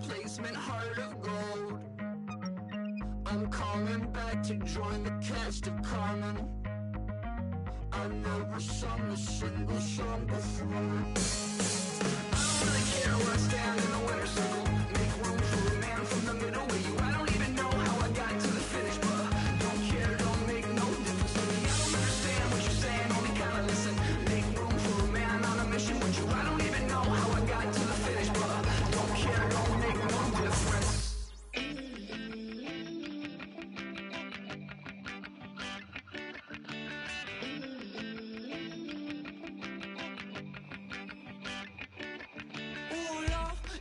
replacement heart of gold. I'm coming back to join the cast of Carmen. I never sung a single song before. I don't really care where I stand in the winner's circle. Make room for a man from the middle with you. I don't even know how I got to the finish, but don't care, don't make no difference to me. I don't understand what you're saying, only kinda listen. Make room for a man on a mission with you. I don't even know how I got to the finish, but don't care, don't make no difference.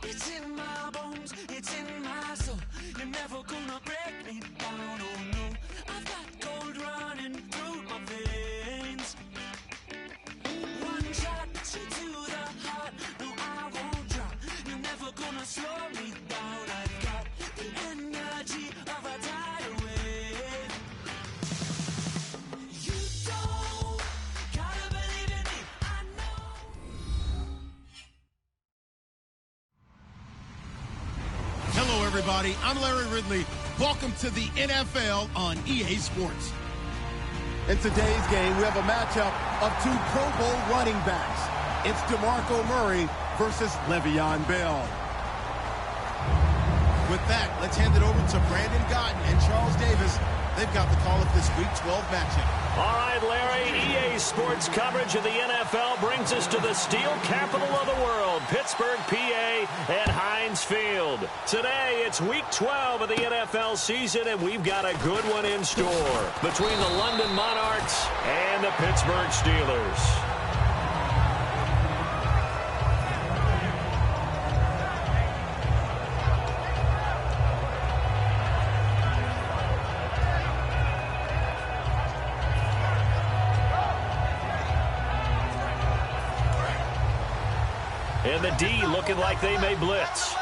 It's in my bones, it's in my soul. You're never gonna break me down, oh no. I've got gold running through my veins. One shot straight to the heart, no I won't drop. You're never gonna slow me down. I've got the energy of a tidal wave. You don't gotta believe in me, I know. Hello, everybody. I'm Larry Ridley. Welcome to the NFL on EA Sports. In today's game, we have a matchup of two Pro Bowl running backs. It's DeMarco Murray versus Le'Veon Bell. With that, let's hand it over to Brandon Gotton and Charles Davis. They've got the call of this Week 12 matchup. All right, Larry, EA Sports coverage of the NFL brings us to the steel capital of the world, Pittsburgh, PA, and Heinz Field. Today, it's Week 12 of the NFL season, and we've got a good one in store between the London Monarchs and the Pittsburgh Steelers. And the D looking like they may blitz.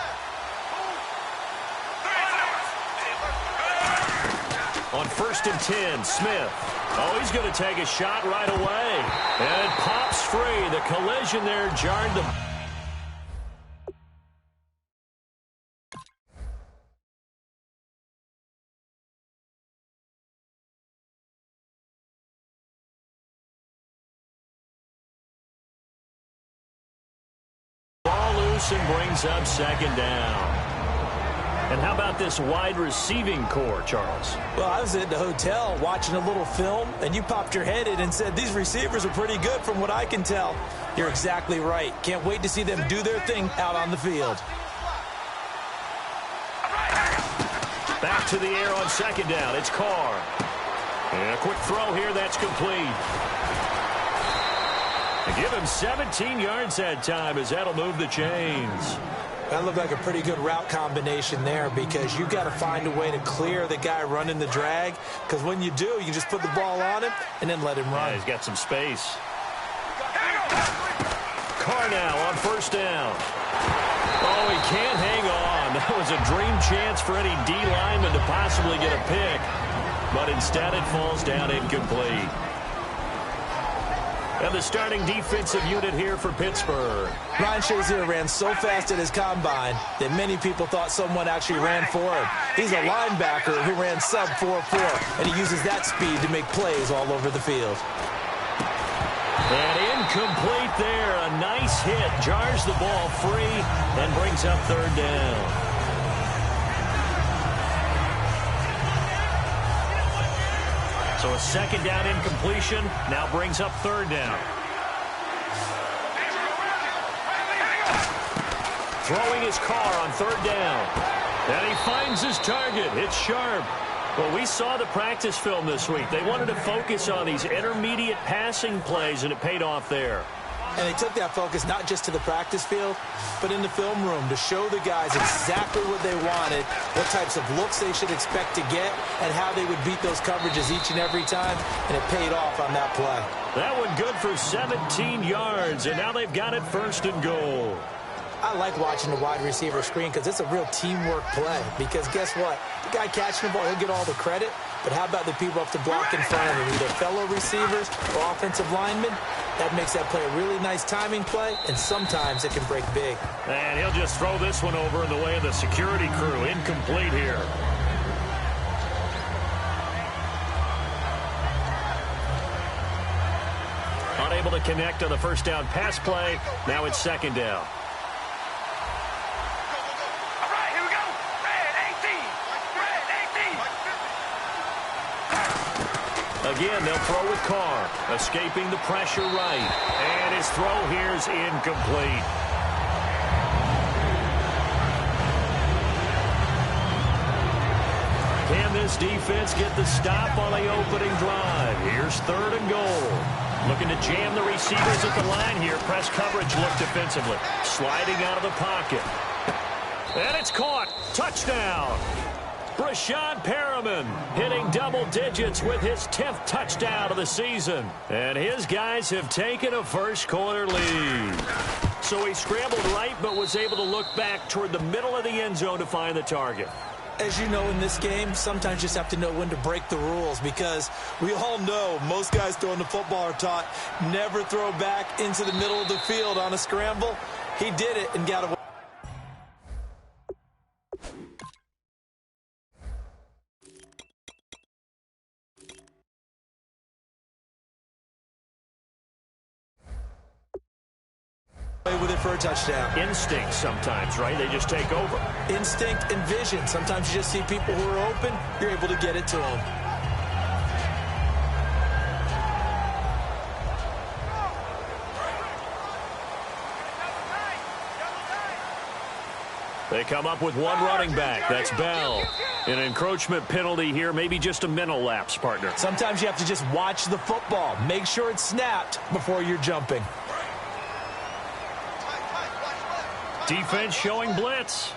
On 1st and 10, Smith. Oh, he's going to take a shot right away. And it pops free. The collision there jarred the... and brings up 2nd down. And how about this wide receiving core, Charles? Well, I was at the hotel watching a little film, and you popped your head in and said, these receivers are pretty good from what I can tell. You're exactly right. Can't wait to see them do their thing out on the field. Back to the air on 2nd down. It's Carr. And a quick throw here that's complete. Give him 17 yards that time as that'll move the chains. That looked like a pretty good route combination there because you've got to find a way to clear the guy running the drag because when you do, you can just put the ball on him and then let him run. Yeah, he's got some space. Carr now on 1st down. Oh, he can't hang on. That was a dream chance for any D lineman to possibly get a pick, but instead it falls down incomplete. And the starting defensive unit here for Pittsburgh. Ryan Shazier ran so fast at his combine that many people thought someone actually ran for him. He's a linebacker who ran sub 4.4, and he uses that speed to make plays all over the field. And incomplete there. A nice hit. Jars the ball free and brings up 3rd down. So a 2nd down incompletion now brings up 3rd down. Throwing his car on 3rd down. And he finds his target. It's Sharp. Well, we saw the practice film this week. They wanted to focus on these intermediate passing plays, and it paid off there. And they took that focus not just to the practice field, but in the film room to show the guys exactly what they wanted, what types of looks they should expect to get, and how they would beat those coverages each and every time, and it paid off on that play. That one good for 17 yards, and now they've got it 1st and goal. I like watching the wide receiver screen because it's a real teamwork play. Because guess what? The guy catching the ball, he'll get all the credit. But how about the people up to block in front of him, either fellow receivers or offensive linemen? That makes that play a really nice timing play, and sometimes it can break big. And he'll just throw this one over in the way of the security crew. Incomplete here. Unable to connect on the first down pass play. Now it's second down. Again, they'll throw with Carr, escaping the pressure right. And his throw here's incomplete. Can this defense get the stop on the opening drive? Here's third and goal. Looking to jam the receivers at the line here. Press coverage look defensively. Sliding out of the pocket. And it's caught. Touchdown. Brashad Perriman hitting double digits with his 10th touchdown of the season. And his guys have taken a first-quarter lead. So he scrambled right but was able to look back toward the middle of the end zone to find the target. As you know, in this game, sometimes you just have to know when to break the rules, because we all know most guys throwing the football are taught never throw back into the middle of the field on a scramble. He did it and got away. With it for a touchdown. Instinct sometimes, right? They just take over. Instinct and vision. Sometimes you just see people who are open, you're able to get it to them. They come up with one running back. That's Bell. An encroachment penalty here, maybe just a mental lapse, partner. Sometimes you have to just watch the football. Make sure it's snapped before you're jumping. Defense showing blitz.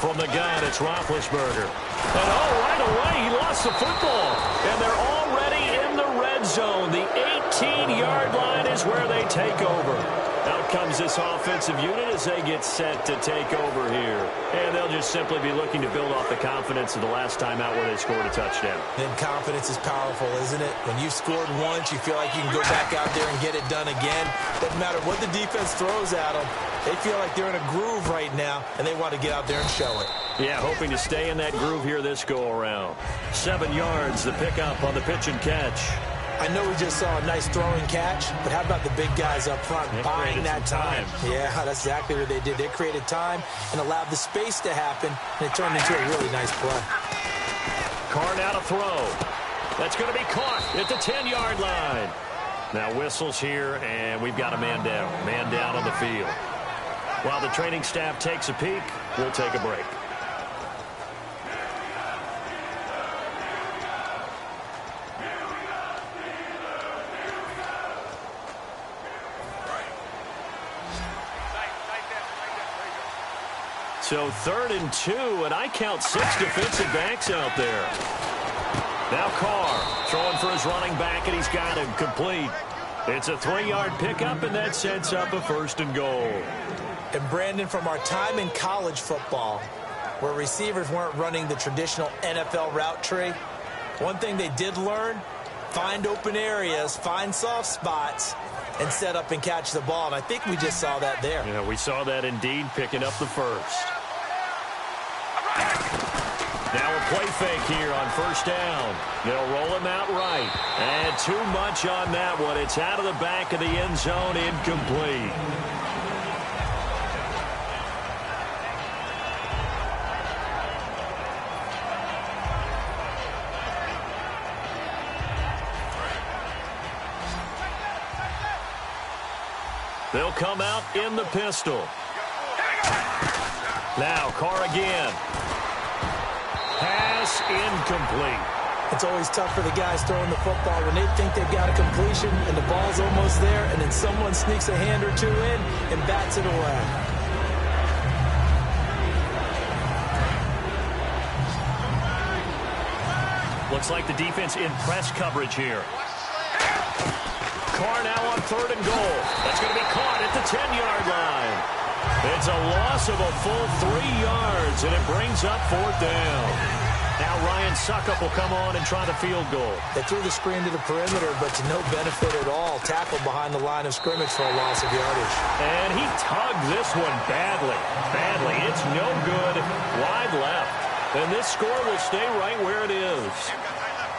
From the gun, it's Roethlisberger. And right away, he lost the football. And they're already in the red zone. The 18-yard line is where they take over. Out comes this offensive unit as they get set to take over here. And they'll just simply be looking to build off the confidence of the last time out where they scored a touchdown. Then confidence is powerful, isn't it? When you've scored once, you feel like you can go back out there and get it done again. Doesn't matter what the defense throws at them. They feel like they're in a groove right now, and they want to get out there and show it. Yeah, hoping to stay in that groove here this go-around. 7 yards, the pickup on the pitch and catch. I know we just saw a nice throwing catch, but how about the big guys up front buying that time? Yeah, that's exactly what they did. They created time and allowed the space to happen, and it turned into a really nice play. Carr now to throw. That's going to be caught at the 10-yard line. Now whistles here, and we've got a man down. Man down on the field. While the training staff takes a peek, we'll take a break. So 3rd and 2, and I count 6 defensive backs out there. Now Carr throwing for his running back, and he's got him complete. It's a 3-yard pickup, and that sets up a 1st and goal. And Brandon, from our time in college football, where receivers weren't running the traditional NFL route tree, one thing they did learn, find open areas, find soft spots, and set up and catch the ball. And I think we just saw that there. Yeah, we saw that indeed, picking up the 1st. Now a play fake here on 1st down. They'll roll him out right. And too much on that one. It's out of the back of the end zone, incomplete. They'll come out in the pistol. Now Carr again. Pass incomplete. It's always tough for the guys throwing the football when they think they've got a completion and the ball's almost there, and then someone sneaks a hand or two in and bats it away. Looks like the defense in press coverage here. Carr now on 3rd and goal. That's going to be caught at the 10-yard line. It's a loss of a full 3 yards, and it brings up 4th down. Now Ryan Suckup will come on and try the field goal. They threw the screen to the perimeter, but to no benefit at all. Tackled behind the line of scrimmage for a loss of yardage. And he tugged this one badly. It's no good. Wide left. And this score will stay right where it is.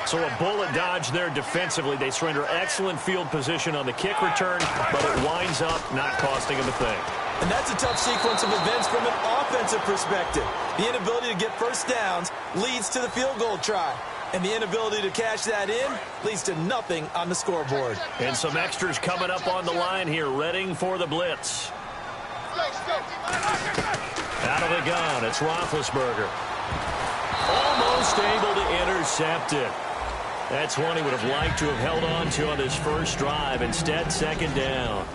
So a bullet dodge there defensively. They surrender excellent field position on the kick return, but it winds up not costing them a thing. And that's a tough sequence of events from an offensive perspective. The inability to get first downs leads to the field goal try. And the inability to cash that in leads to nothing on the scoreboard. And some extras coming up on the line here, readying for the blitz. Out of the gun, it's Roethlisberger. Almost able to intercept it. That's one he would have liked to have held on to on his first drive. Instead, 2nd down.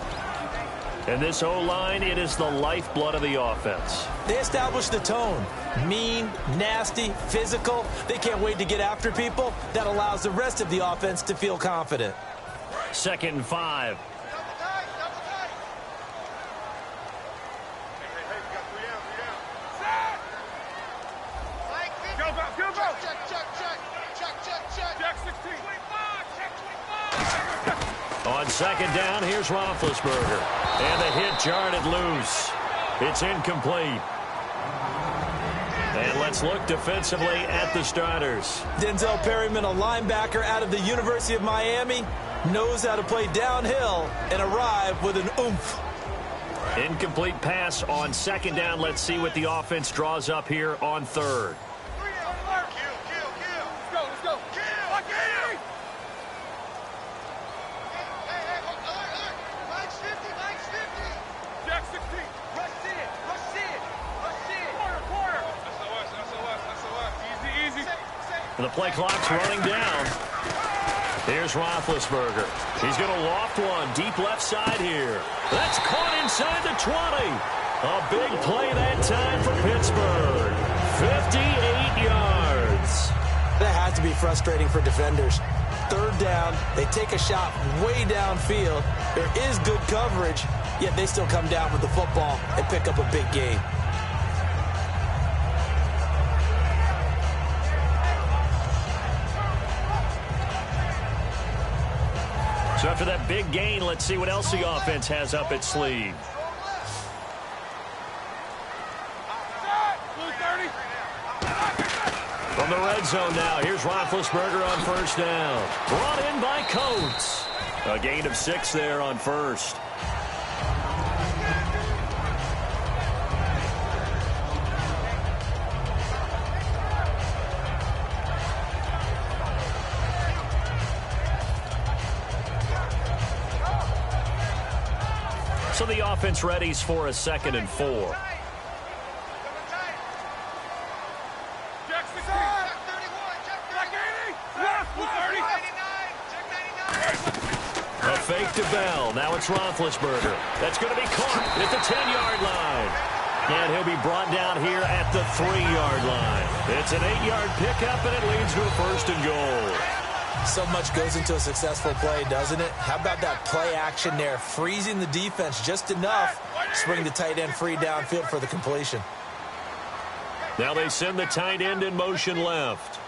And this O-line, it is the lifeblood of the offense. They establish the tone. Mean, nasty, physical. They can't wait to get after people. That allows the rest of the offense to feel confident. 2nd and 5. On 2nd down, here's Roethlisberger. And the hit jarred it loose. It's incomplete. And let's look defensively at the starters. Denzel Perryman, a linebacker out of the University of Miami, knows how to play downhill and arrive with an oomph. Incomplete pass on 2nd down. Let's see what the offense draws up here on 3rd. The play clock's running down. Here's Roethlisberger. He's going to loft one deep left side here. That's caught inside the 20. A big play that time for Pittsburgh. 58 yards. That has to be frustrating for defenders. 3rd down, they take a shot way downfield. There is good coverage, yet they still come down with the football and pick up a big gain. So after that big gain, let's see what else the offense has up its sleeve. From the red zone now, here's Roethlisberger on 1st down. Brought in by Coates. A gain of 6 there on 1st. So the offense readies for a 2nd and 4. A fake to Bell. Now it's Roethlisberger. That's going to be caught at the 10-yard line. And he'll be brought down here at the 3-yard line. It's an 8-yard pickup, and it leads to a 1st and goal. So much goes into a successful play, doesn't it? How about that play action there? Freezing the defense just enough to bring the tight end free downfield for the completion. Now they send the tight end in motion left.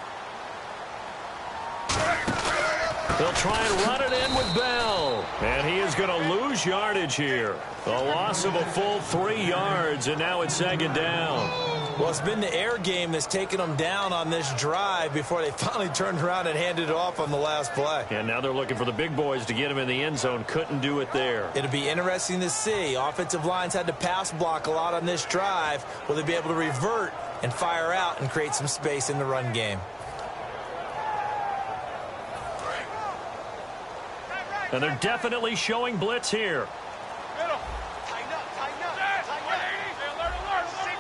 They'll try and run it in with Bell. And he is going to lose yardage here. A loss of a full 3 yards, and now it's 2nd down. Well, it's been the air game that's taken them down on this drive before they finally turned around and handed it off on the last play. And now they're looking for the big boys to get him in the end zone. Couldn't do it there. It'll be interesting to see. Offensive lines had to pass block a lot on this drive. Will they be able to revert and fire out and create some space in the run game? And they're definitely showing blitz here.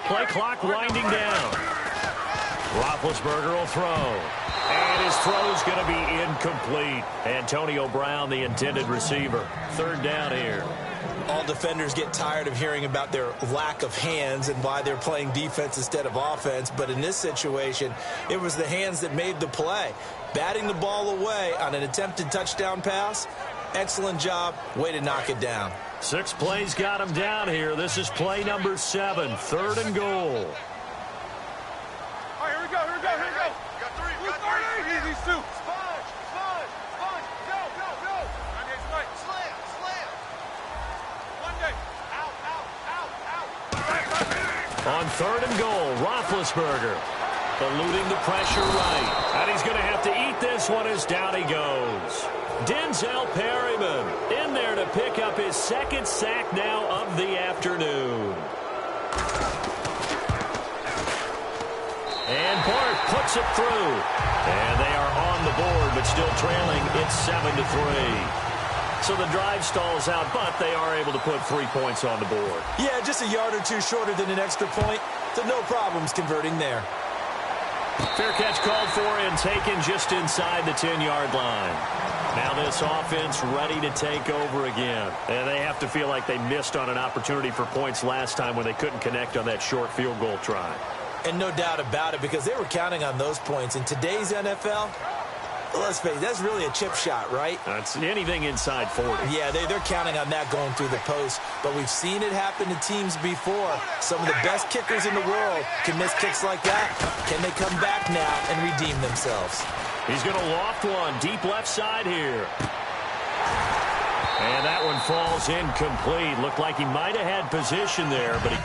Play clock winding down. Roethlisberger will throw. And his throw's going to be incomplete. Antonio Brown, the intended receiver. 3rd down here. All defenders get tired of hearing about their lack of hands and why they're playing defense instead of offense. But in this situation, it was the hands that made the play. Batting the ball away on an attempted touchdown pass, Excellent job. Way to knock it down. 6 plays got him down here. This is play number 7, 3rd and goal. All right, here we go. You got three. Easy, two. Sponge. Go. Kanye's right. Slam. One day. Out. On 3rd and goal, Roethlisberger eluding the pressure right. And he's going to have to eat this one as down he goes. Denzel Perryman in there to pick up his 2nd sack now of the afternoon. And Bart puts it through. And they are on the board, but still trailing. It's 7-3. So the drive stalls out, but they are able to put 3 points on the board. Yeah, just a yard or two shorter than an extra point. So no problems converting there. Fair catch called for and taken just inside the 10-yard line. Now this offense ready to take over again. And they have to feel like they missed on an opportunity for points last time when they couldn't connect on that short field goal try. And no doubt about it, because they were counting on those points. In today's NFL, let's face it, that's really a chip shot, right? That's anything inside 40. Yeah, they're counting on that going through the post. But we've seen it happen to teams before. Some of the best kickers in the world can miss kicks like that. Can they come back now and redeem themselves? He's going to loft one deep left side here. And that one falls incomplete. Looked like he might have had position there, but he...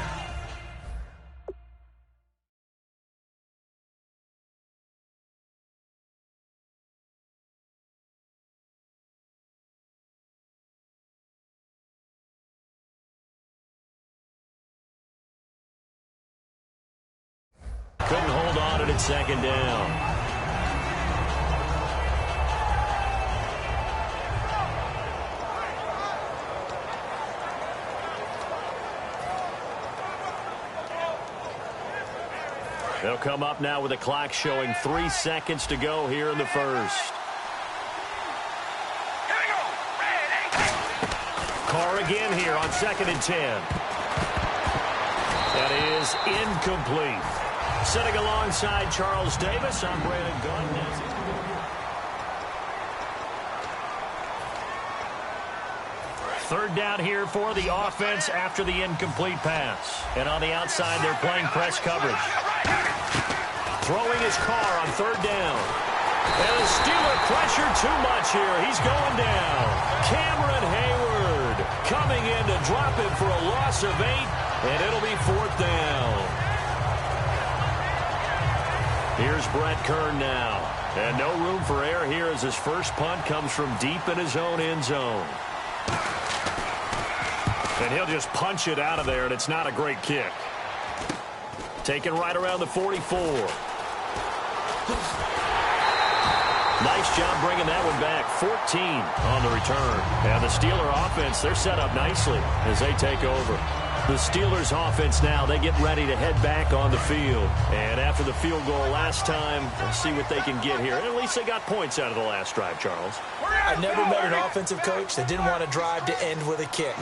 couldn't hold on at 2nd down. They'll come up now with the clock showing 3 seconds to go here in the first. Carr again here on 2nd and 10. That is incomplete. Sitting alongside Charles Davis, I'm Brandon Gunn. Third down here for the offense after the incomplete pass. And on the outside, they're playing press coverage. Throwing his Carr on 3rd down. And the Steeler pressure too much here. He's going down. Cameron Hayward coming in to drop him for a loss of 8. And it'll be 4th down. Here's Brett Kern now. And no room for error here as his first punt comes from deep in his own end zone. And he'll just punch it out of there, and it's not a great kick. Taken right around the 44. Nice job bringing that one back. 14 on the return. And the Steeler offense, they're set up nicely as they take over. The Steelers offense now, they get ready to head back on the field. And after the field goal last time, we'll see what they can get here. And at least they got points out of the last drive, Charles. I've never met an offensive coach that didn't want to drive to end with a kick.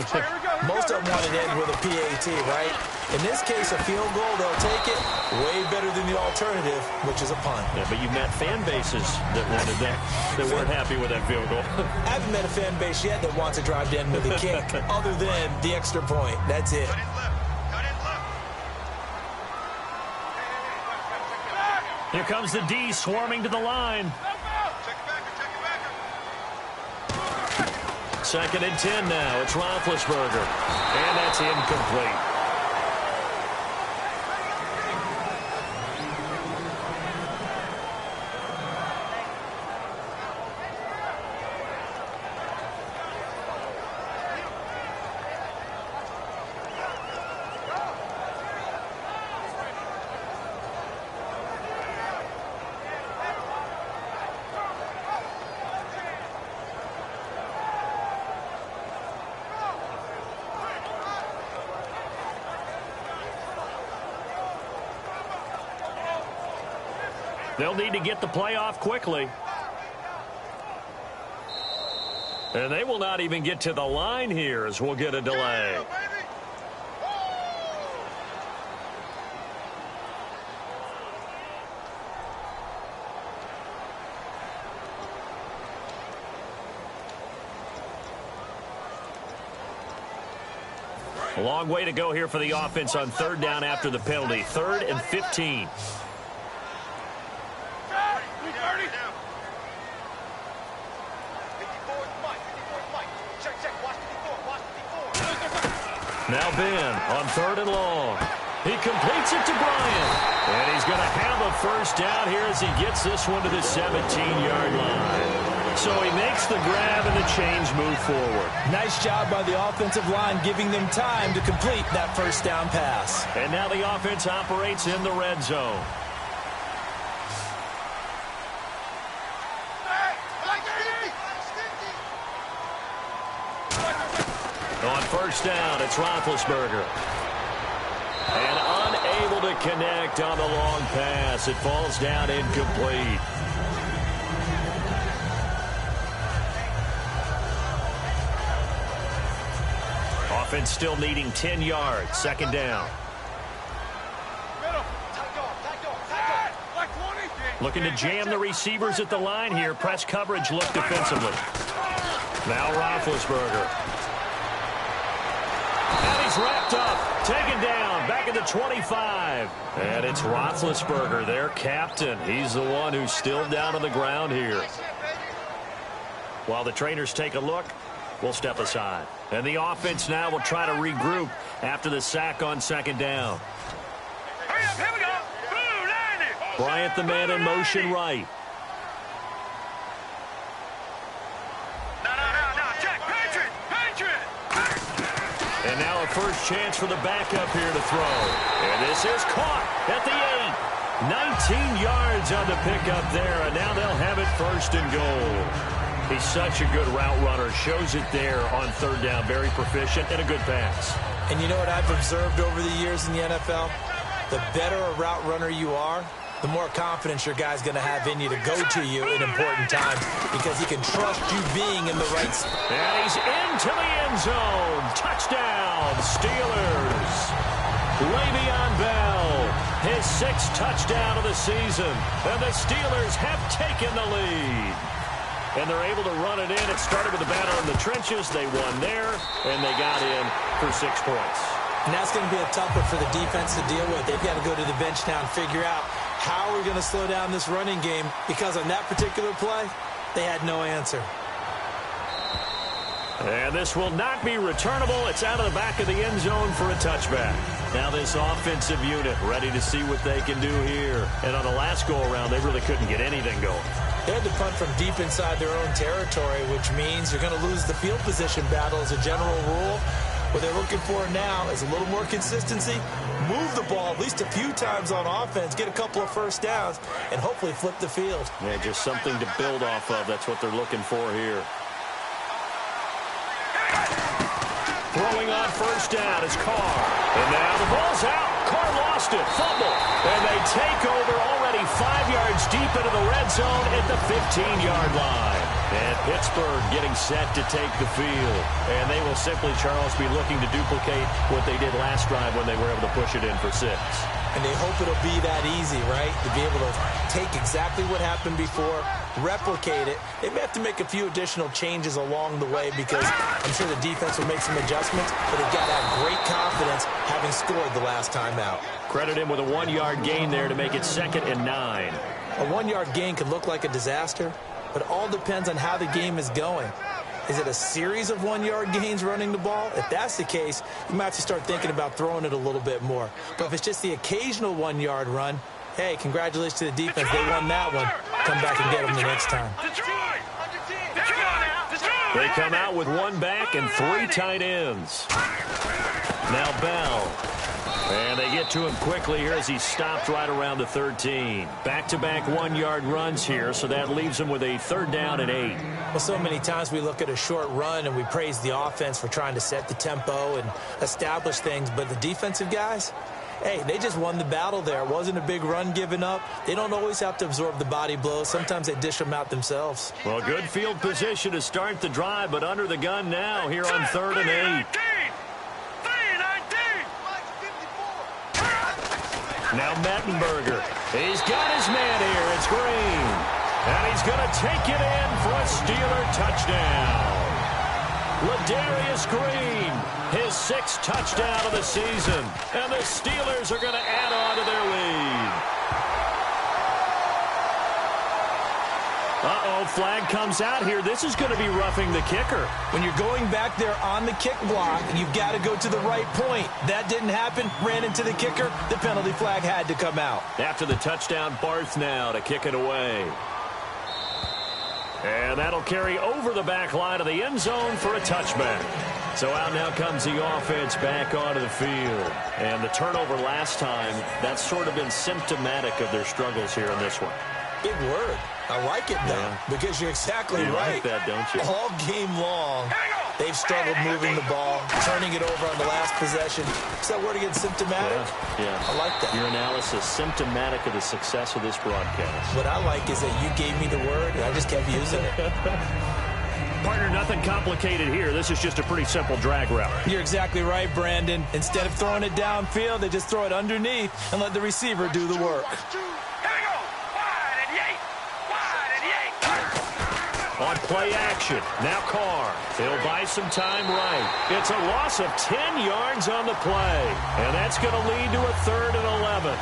Most of them wanted to end with a PAT, right? In this case, a field goal, they'll take it way better than the alternative, which is a punt. Yeah, but you met fan bases that wanted that, that weren't happy with that field goal. I haven't met a fan base yet that wants to drive to end with a kick other than the extra point. That's it. Here comes the D swarming to the line. 2nd and 10 now. It's Roethlisberger. And that's incomplete. They'll need to get the play off quickly. And they will not even get to the line here as we'll get a delay. A long way to go here for the offense on third down after the penalty. 3rd and 15. Now Ben on 3rd and long. He completes it to Bryant. And he's going to have a first down here as he gets this one to the 17-yard line. So he makes the grab and the change move forward. Nice job by the offensive line giving them time to complete that first down pass. And now the offense operates in the red zone. On first down, it's Roethlisberger. And unable to connect on the long pass. It falls down incomplete. Offense still needing 10 yards. 2nd down. Looking to jam the receivers at the line here. Press coverage look defensively. Now Roethlisberger. And he's wrapped up, taken down, back at the 25. And it's Roethlisberger, their captain. He's the one who's still down on the ground here. While the trainers take a look, we'll step aside. And the offense now will try to regroup after the sack on 2nd down. Hurry up, here we go. Blue 90. Bryant the man in motion right. And now a first chance for the backup here to throw. And this is caught at the 8. 19 yards on the pickup there, and now they'll have it 1st and goal. He's such a good route runner. Shows it there on 3rd down. Very proficient and a good pass. And you know what I've observed over the years in the NFL? The better a route runner you are, the more confidence your guy's going to have in you to go to you in important times because he can trust you being in the right spot. And he's into the end zone. Touchdown, Steelers. Le'Veon Bell, his 6th touchdown of the season. And the Steelers have taken the lead. And they're able to run it in. It started with a battle in the trenches. They won there, and they got in for 6 points. And that's going to be a tough one for the defense to deal with. They've got to go to the bench now and figure out how we're going to slow down this running game because on that particular play, they had no answer. And this will not be returnable. It's out of the back of the end zone for a touchback. Now this offensive unit ready to see what they can do here. And on the last go-around, they really couldn't get anything going. They had to punt from deep inside their own territory, which means you're going to lose the field position battle as a general rule. What they're looking for now is a little more consistency, move the ball at least a few times on offense, get a couple of first downs, and hopefully flip the field. Yeah, just something to build off of. That's what they're looking for here. Throwing on first down is Carr. And now the ball's out. Carr lost it. Fumble. And they take over already 5 yards deep into the red zone at the 15-yard line. And Pittsburgh getting set to take the field. And they will simply, Charles, be looking to duplicate what they did last drive when they were able to push it in for 6. And they hope it'll be that easy, right? To be able to take exactly what happened before, replicate it. They may have to make a few additional changes along the way because I'm sure the defense will make some adjustments, but they've got to have great confidence having scored the last time out. Credit him with a 1-yard gain there to make it 2nd and 9. A 1-yard gain could look like a disaster, but it all depends on how the game is going. Is it a series of 1-yard gains running the ball? If that's the case, you might have to start thinking about throwing it a little bit more. But if it's just the occasional 1-yard run, hey, congratulations to the defense. They won that one. Come back and get them the next time. They come out with 1 back and 3 tight ends. Now Bell. And they get to him quickly here as he stopped right around the 13. Back-to-back 1-yard runs here, so that leaves him with a 3rd down and 8. Well, so many times we look at a short run and we praise the offense for trying to set the tempo and establish things, but the defensive guys, hey, they just won the battle there. It wasn't a big run given up. They don't always have to absorb the body blows. Sometimes they dish them out themselves. Well, good field position to start the drive, but under the gun now here on 3rd and 8. Now Mettenberger. He's got his man here. It's Green. And he's going to take it in for a Steeler touchdown. Ladarius Green, his 6th touchdown of the season. And the Steelers are going to add on to their lead. Uh-oh, flag comes out here. This is going to be roughing the kicker. When you're going back there on the kick block, you've got to go to the right point. That didn't happen. Ran into the kicker. The penalty flag had to come out. After the touchdown, Barth now to kick it away. And that'll carry over the back line of the end zone for a touchback. So out now comes the offense back onto the field. And the turnover last time, that's sort of been symptomatic of their struggles here in this one. Big word. I like it, though, because you're exactly right. You like that, don't you? All game long, they've struggled moving the ball, turning it over on the last possession. Is that word again, symptomatic? Yeah. I like that. Your analysis, symptomatic of the success of this broadcast. What I like is that you gave me the word, and I just kept using it. Partner, nothing complicated here. This is just a pretty simple drag route. You're exactly right, Brandon. Instead of throwing it downfield, they just throw it underneath and let the receiver do the work. On play action, now Carr. He'll buy some time right. It's a loss of 10 yards on the play. And that's going to lead to a 3rd and 11.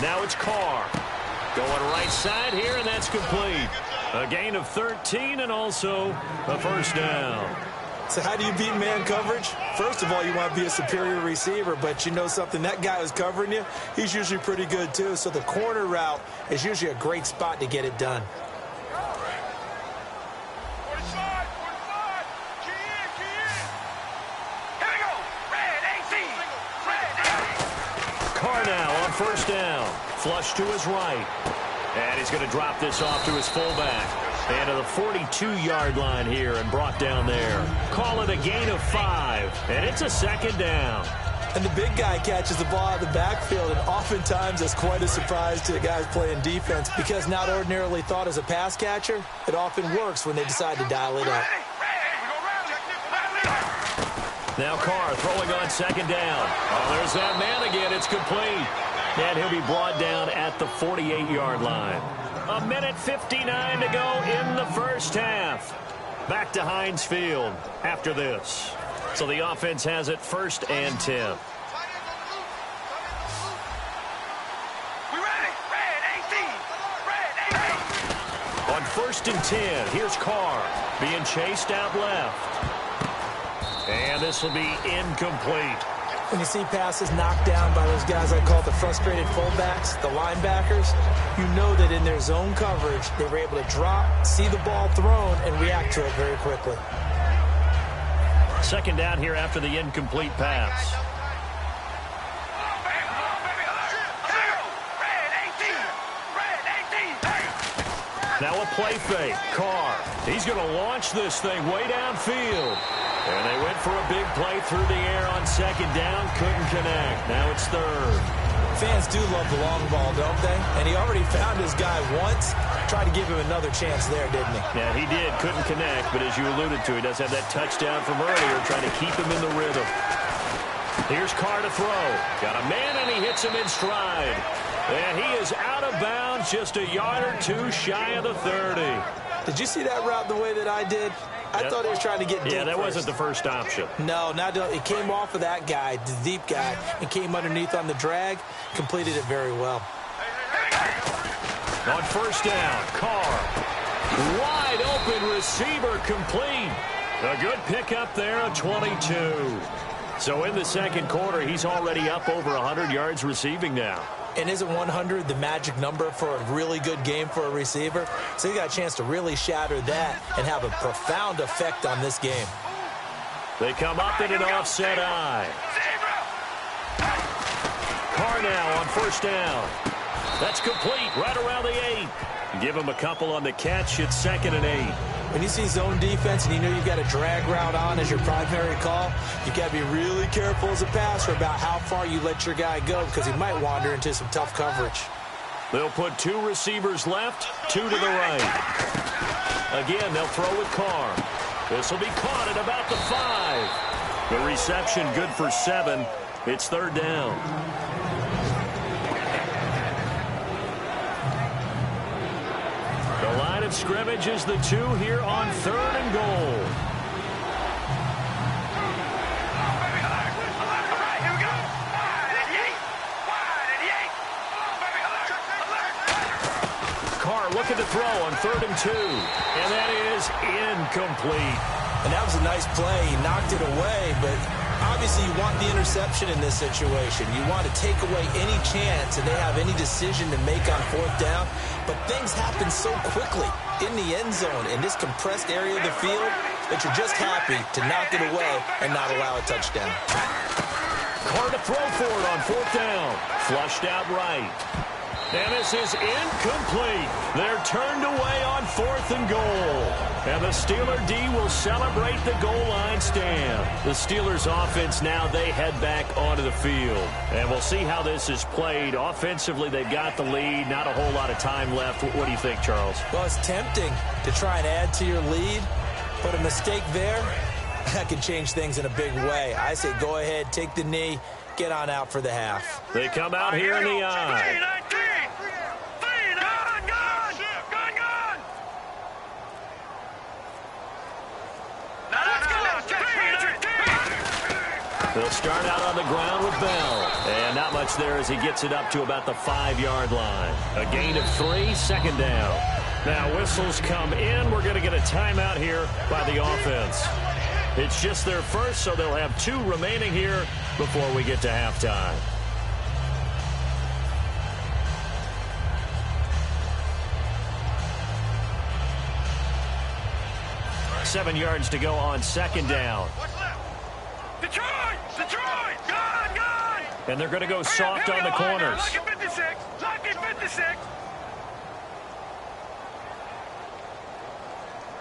Now it's Carr. Going right side here, and that's complete. A gain of 13 and also a 1st down. So how do you beat man coverage? First of all, you want to be a superior receiver, but you know something, that guy who's covering you, he's usually pretty good too. So the corner route is usually a great spot to get it done. Carr now on 1st down. Flush to his right. And he's going to drop this off to his fullback. And to the 42-yard line here and brought down there. Call it a gain of 5. And it's a 2nd down. And the big guy catches the ball out of the backfield, and oftentimes it's quite a surprise to the guys playing defense because not ordinarily thought as a pass catcher, it often works when they decide to dial it up. Now Carr throwing on 2nd down. Oh, there's that man again. It's complete. And he'll be brought down at the 48-yard line. 1:59 to go in the 1st half. Back to Heinz Field after this. So the offense has it 1st and 10. On 1st and 10, here's Carr being chased out left. And this will be incomplete. When you see passes knocked down by those guys I call the frustrated fullbacks, the linebackers, you know that in their zone coverage, they were able to drop, see the ball thrown, and react to it very quickly. 2nd down here after the incomplete pass. Now a play fake. Carr. He's going to launch this thing way downfield. And they went for a big play through the air on 2nd down. Couldn't connect. Now it's 3rd. Fans do love the long ball, don't they? And he already found his guy once. Tried to give him another chance there, didn't he? Yeah, he did. Couldn't connect. But as you alluded to, he does have that touchdown from earlier, trying to keep him in the rhythm. Here's Carr to throw. Got a man, and he hits him in stride. And he is out of bounds, just a yard or two shy of the 30. Did you see that route the way that I did? I thought he was trying to get deep. Yeah, that first. wasn't the first option. No, it came off of that guy, the deep guy, and came underneath on the drag. Completed it very well. On 1st down, Carr. Wide open receiver complete. A good pickup there at 22. So in the 2nd quarter, he's already up over 100 yards receiving now. And isn't 100 the magic number for a really good game for a receiver? So he got a chance to really shatter that and have a profound effect on this game. They come up in an offset eye. Carr now on 1st down. That's complete right around the 8. Give him a couple on the catch. It's 2nd and 8. When you see zone defense and you know you've got a drag route on as your primary call, you've got to be really careful as a passer about how far you let your guy go because he might wander into some tough coverage. They'll put 2 receivers left, 2 to the right. Again, they'll throw with Carr. This will be caught at about the 5. The reception good for 7. It's 3rd down. The line of scrimmage is the 2 here on 3rd and goal. Carr looking to throw on 3rd and 2. And that is incomplete. And that was a nice play. He knocked it away, but obviously you want the interception in this situation. You want to take away any chance and they have any decision to make on 4th down. But things happen so quickly in the end zone in this compressed area of the field that you're just happy to knock it away and not allow a touchdown. Carr to throw for it on 4th down. Flushed out right. And this is incomplete. They're turned away on 4th and goal. And the Steeler D will celebrate the goal line stand. The Steelers offense now, they head back onto the field. And we'll see how this is played. Offensively, they've got the lead. Not a whole lot of time left. What do you think, Charles? Well, it's tempting to try and add to your lead, but a mistake there, that can change things in a big way. I say go ahead, take the knee, get on out for the half. They come out here in the eye. They'll start out on the ground with Bell. And not much there as he gets it up to about the 5-yard line. A gain of 3, 2nd down. Now whistles come in. We're going to get a timeout here by the offense. It's just their first, so they'll have 2 remaining here before we get to halftime. Seven yards to go on 2nd down. Detroit! Detroit! Gone! Gone! And they're going to go soft on the corners. Lock it 56! Lock it 56!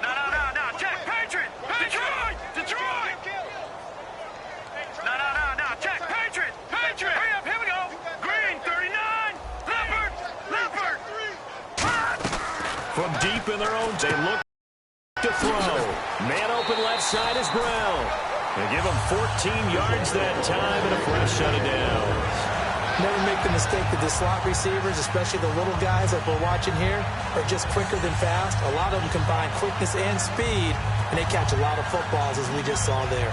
No. Check! Patriot! Detroit! Detroit! No. Check! Patriot! Patriot! Hurry up! Here we go! Green, 39! Leopard! From deep in their own, they look to throw. Man open left side is Brown. They give him 14 yards that time and a fresh set of downs. Never make the mistake that the slot receivers, especially the little guys like we're watching here, are just quicker than fast. A lot of them combine quickness and speed, and they catch a lot of footballs, as we just saw there.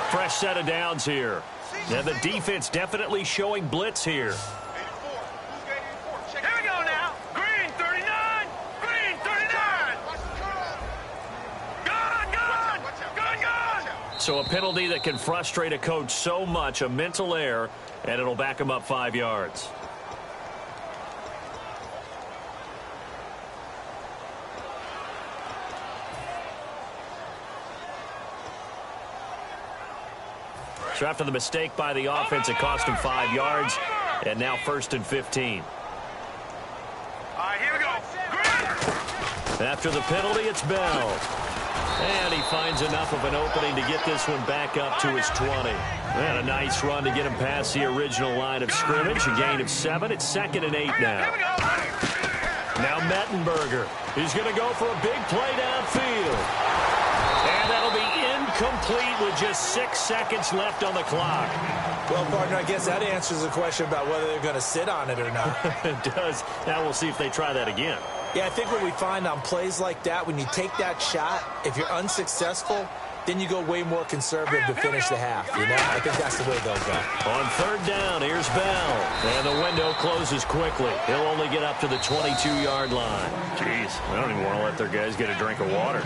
Fresh set of downs here. Now the defense definitely showing blitz here. So a penalty that can frustrate a coach so much, a mental error, and it'll back him up 5 yards. So after the mistake by the offense, it cost him 5 yards, and now 1st and 15. All right, here we go. After the penalty, it's Bell. And he finds enough of an opening to get this one back up to his 20. And a nice run to get him past the original line of scrimmage. A gain of 7. It's 2nd and 8 now. Now Mettenberger. He's going to go for a big play downfield. And that'll be incomplete with just 6 seconds left on the clock. Well, partner, I guess that answers the question about whether they're going to sit on it or not. It does. Now we'll see if they try that again. Yeah, I think what we find on plays like that, when you take that shot, if you're unsuccessful, then you go way more conservative to finish the half, you know? I think that's the way they'll go. On 3rd down, here's Bell. And the window closes quickly. He'll only get up to the 22-yard line. Jeez, I don't even want to let their guys get a drink of water.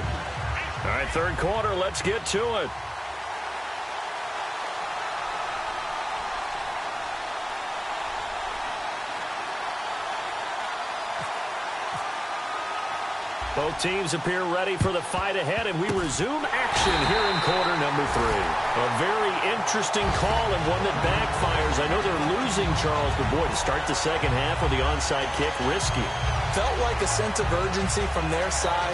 All right, 3rd quarter, let's get to it. Both teams appear ready for the fight ahead, and we resume action here in quarter number 3. A very interesting call and one that backfires. I know they're losing Charles, but boy, to start the second half with the onside kick, risky. Felt like a sense of urgency from their side,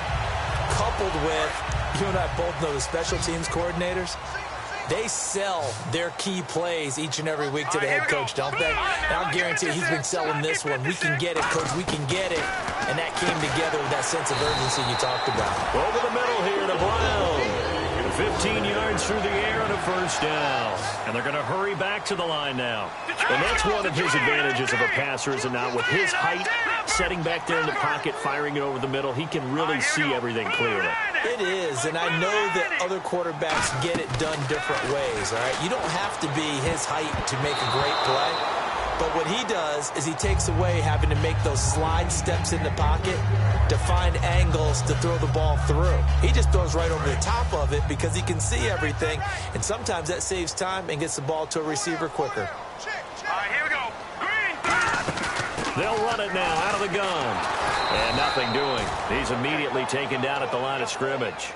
coupled with, you and I both know the special teams coordinators, they sell their key plays each and every week to the head coach, don't they? And I'll guarantee he's been selling this one. We can get it, coach. We can get it. And that came together with that sense of urgency you talked about. Over the middle here to Brown. 15 yards through the air and a first down. And they're going to hurry back to the line now. And that's one of his advantages of a passer, is it not? With his height, setting back there in the pocket, firing it over the middle, he can really see everything clearly. It is, and I know that other quarterbacks get it done different ways, all right? You don't have to be his height to make a great play. But what he does is he takes away having to make those slide steps in the pocket to find angles to throw the ball through. He just throws right over the top of it because he can see everything, and sometimes that saves time and gets the ball to a receiver quicker. All right, here we go. Green. They'll run it now out of the gun. And nothing doing. He's immediately taken down at the line of scrimmage.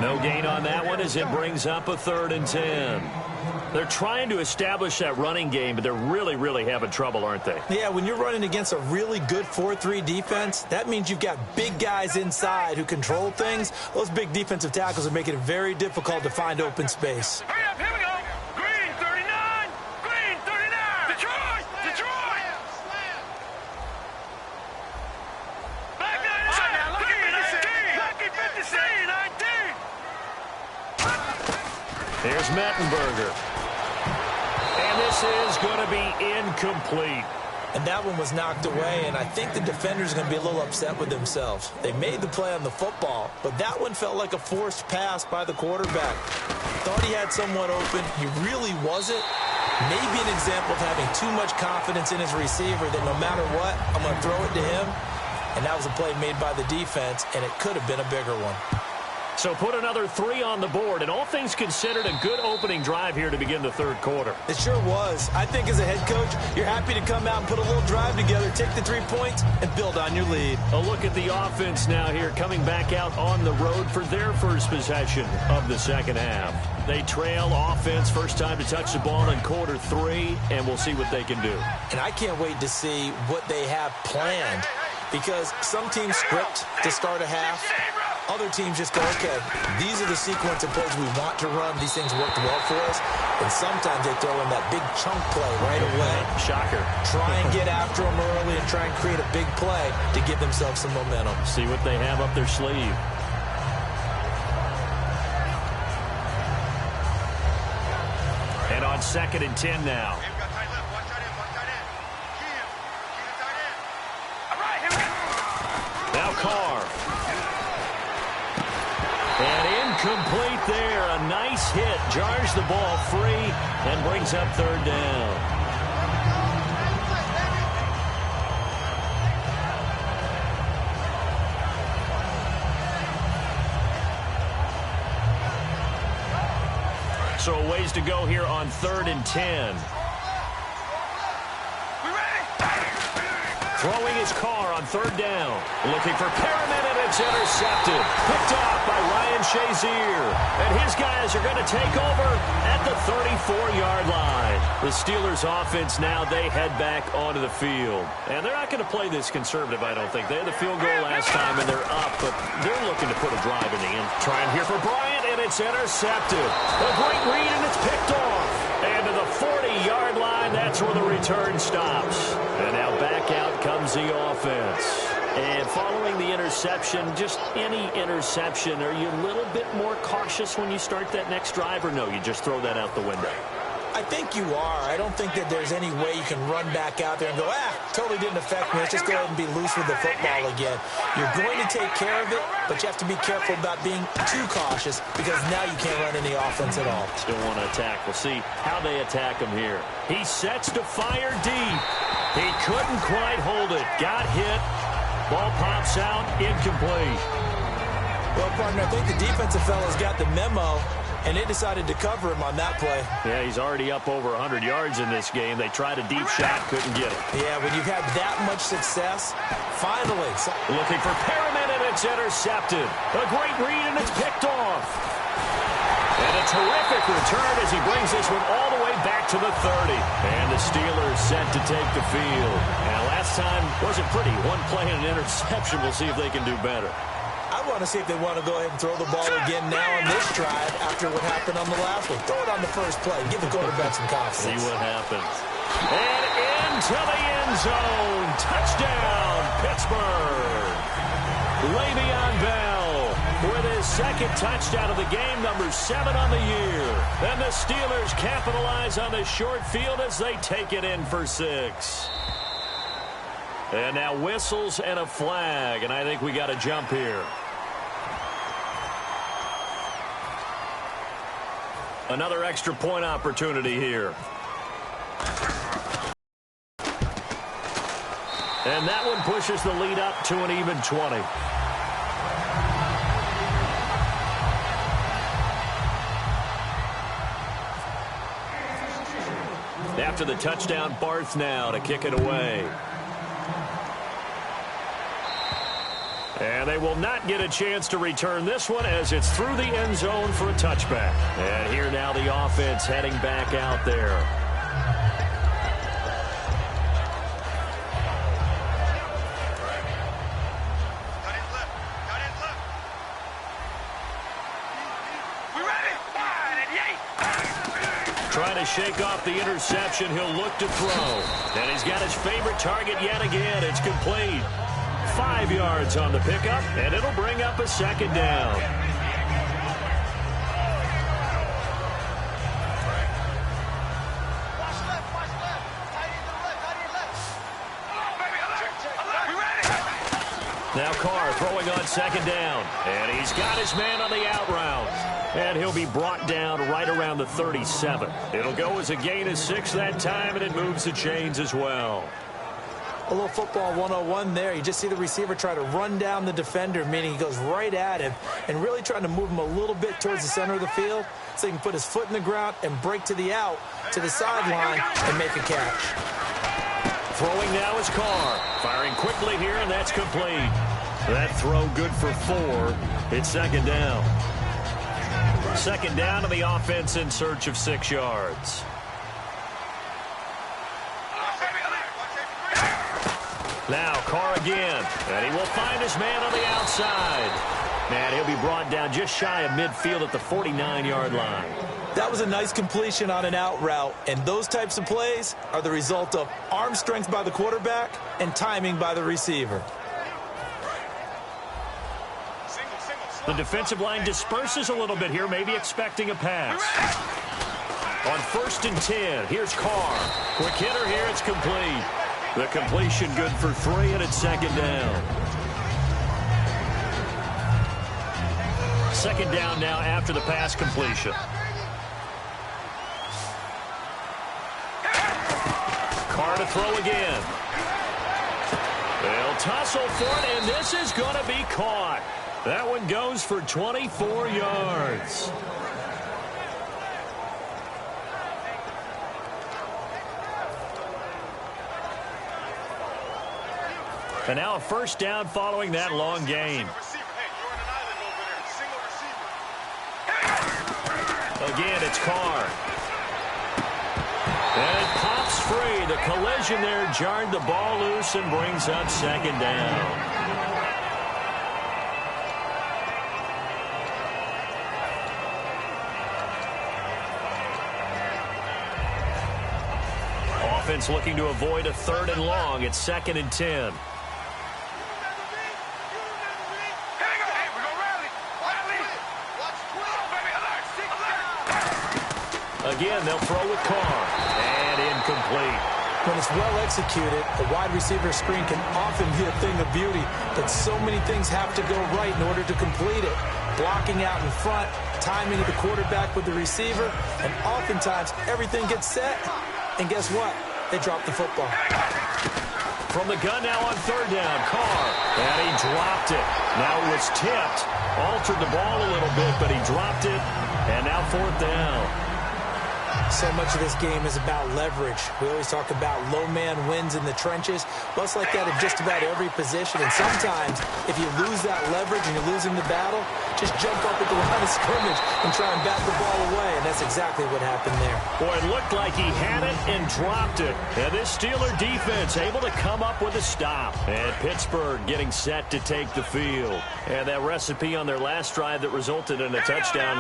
No gain on that one as it brings up a 3rd and 10. They're trying to establish that running game, but they're really having trouble, aren't they? Yeah, when you're running against a really good 4-3 defense, that means you've got big guys inside who control things. Those big defensive tackles are making it very difficult to find open space. Hurry up, here we go. Green 39. Green 39. Detroit. Back 9. Lucky 56. 19. Here's Mettenberger. And this is going to be incomplete. And that one was knocked away, and I think the defenders are going to be a little upset with themselves. They made the play on the football, but that one felt like a forced pass by the quarterback. Thought he had someone open. He really wasn't. Maybe an example of having too much confidence in his receiver that no matter what, I'm going to throw it to him. And that was a play made by the defense, and it could have been a bigger one. So put another 3 on the board, and all things considered, a good opening drive here to begin the 3rd quarter. It sure was. I think as a head coach, you're happy to come out and put a little drive together, take the 3 points, and build on your lead. A look at the offense now here, coming back out on the road for their first possession of the second half. They trail offense, first time to touch the ball in quarter 3, and we'll see what they can do. And I can't wait to see what they have planned, because some teams script to start a half. Other teams just go, okay, these are the sequence of plays we want to run. These things worked well for us. And sometimes they throw in that big chunk play right away. Shocker. Try and get after them early and try and create a big play to give themselves some momentum. See what they have up their sleeve. And on 2nd and 10 now. Now Carr. And incomplete there. A nice hit. Jars the ball free and brings up 3rd down. So a ways to go here on 3rd and 10. Throwing his car on 3rd down. Looking for Perriman, and it's intercepted. Picked off by Ryan Shazier. And his guys are going to take over at the 34-yard line. The Steelers offense now, they head back onto the field. And they're not going to play this conservative, I don't think. They had the field goal last time, and they're up, but they're looking to put a drive in the end. Trying here for Bryant, and it's intercepted. A great read, and it's picked off. And to the 40-yard line, that's where the return stops. And now back out comes the offense. And following the interception, just any interception, are you a little bit more cautious when you start that next drive, or no, you just throw that out the window? I think you are. I don't think that there's any way you can run back out there and go, totally didn't affect me. Let's just go ahead and be loose with the football again. You're going to take care of it, but you have to be careful about being too cautious because now you can't run any offense at all. Still want to attack. We'll see how they attack him here. He sets to fire deep. He couldn't quite hold it. Got hit. Ball pops out. Incomplete. Well, partner, I think the defensive fellas got the memo, and they decided to cover him on that play. Yeah, he's already up over 100 yards in this game. They tried a deep shot, couldn't get it. Yeah, when you've had that much success, finally. Looking for Perriman, And it's intercepted. A great read, and it's picked off. And a terrific return as he brings this one all the way back to the 30. And the Steelers set to take the field. Now, last time wasn't pretty. One play and an interception. We'll see if they can do better. I want to see if they want to go ahead and throw the ball again now on this drive after what happened on the last one. Throw it on the first play. Give the quarterback some confidence. See what happens. And into the end zone. Touchdown, Pittsburgh. Le'Veon Bell with his second touchdown of the game, number 7 on the year. And the Steelers capitalize on the short field as they take it in for 6. And now whistles and a flag, and I think we got a jump here. Another extra point opportunity here. And that one pushes the lead up to an even 20. After the touchdown, Barth now to kick it away. And they will not get a chance to return this one as it's through the end zone for a touchback. And here now the offense heading back out there. Trying to shake off the interception. He'll look to throw. And he's got his favorite target yet again. It's complete. 5 yards on the pickup, and it'll bring up a second down. Now Carr throwing on second down, and he's got his man on the out route. And he'll be brought down right around the 37. It'll go as a gain of 6 that time, and it moves the chains as well. A little football 101 there. You just see the receiver try to run down the defender, meaning he goes right at him and really trying to move him a little bit towards the center of the field so he can put his foot in the ground and break to the out, to the sideline, and make a catch. Throwing now is Carr. Firing quickly here, and that's complete. That throw good for 4. It's second down. Second down to the offense in search of 6 yards. Now Carr again, and he will find his man on the outside. And he'll be brought down just shy of midfield at the 49-yard line. That was a nice completion on an out route, and those types of plays are the result of arm strength by the quarterback and timing by the receiver. The defensive line disperses a little bit here, maybe expecting a pass. On 1st and 10, here's Carr. Quick hitter here, it's complete. The completion good for 3, and it's second down. Second down now after the pass completion. Carr to throw again. They'll tussle for it, and this is going to be caught. That one goes for 24 yards. And now a first down following that long gain. Again, it's Carr. And it pops free. The collision there jarred the ball loose and brings up second down. Offense looking to avoid a 3rd and long. It's 2nd and 10. Again, they'll throw with Carr. And incomplete. When it's well executed, a wide receiver screen can often be a thing of beauty, but so many things have to go right in order to complete it. Blocking out in front, timing of the quarterback with the receiver, and oftentimes everything gets set, and guess what? They drop the football. From the gun now on 3rd down, Carr. And he dropped it. Now it was tipped. Altered the ball a little bit, but he dropped it. And now 4th down. So much of this game is about leverage. We always talk about low man wins in the trenches. Well, it's like that in just about every position. And sometimes, if you lose that leverage and you're losing the battle, just jump up at the line of scrimmage and try and bat the ball away. And that's exactly what happened there. Boy, it looked like he had it and dropped it. And this Steeler defense able to come up with a stop. And Pittsburgh getting set to take the field. And that recipe on their last drive that resulted in a touchdown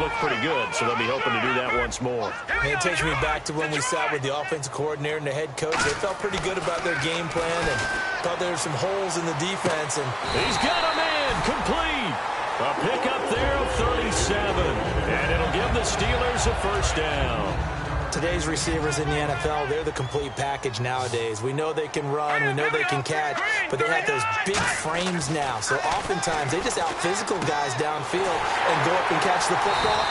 looked pretty good. So they'll be hoping to do that once more. And it takes me back to when we sat with the offensive coordinator and the head coach. They felt pretty good about their game plan and thought there were some holes in the defense. And he's got a man complete. A pickup there of 37. And it'll give the Steelers a first down. Today's receivers in the NFL, they're the complete package nowadays. We know they can run, we know they can catch, but they have those big frames now. So oftentimes they just out-physical guys downfield and go up and catch the football.